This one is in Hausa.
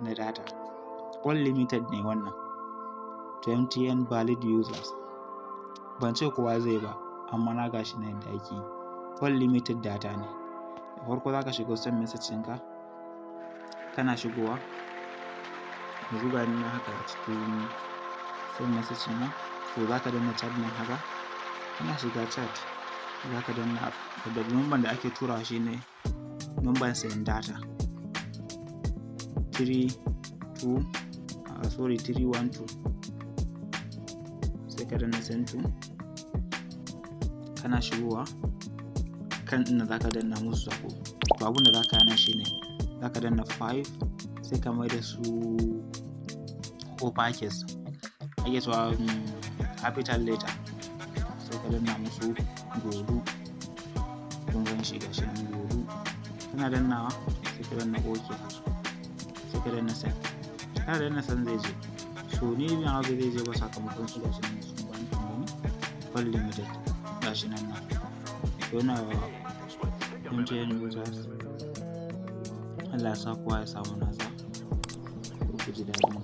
na data. Unlimited ne wannan to MTN valid users. Ban ce kowa zai ba amma na gashi na yadda ake yi. Unlimited data ne. Da farko za ka shiga send message ɗinka, kana shigowa yanzu ga ni haka a cikin send message ɗina, so za ka danna chat nan haka, kana shiga chat za ka danna da number da ake turawa shine number sayan data 312 sai ka danna send to, kana shigowa kan inda za ka danna musu sako. To abin da za ka yana shine za ka danna 5 sai ka mai da su uppercase ake cewa capital letter, sai ka danna musu golu, kun gan shi gashi nan golu, kana dannawa sai ka danna OK, sai ka danna send. Kana danna send zai je, so ni na abu zai je ba sakamakon su gashi nan sun bani kamar unlimited gashi nan na yana MTN users. Allah ya sa kowa ya samu nasa, ku ji daɗin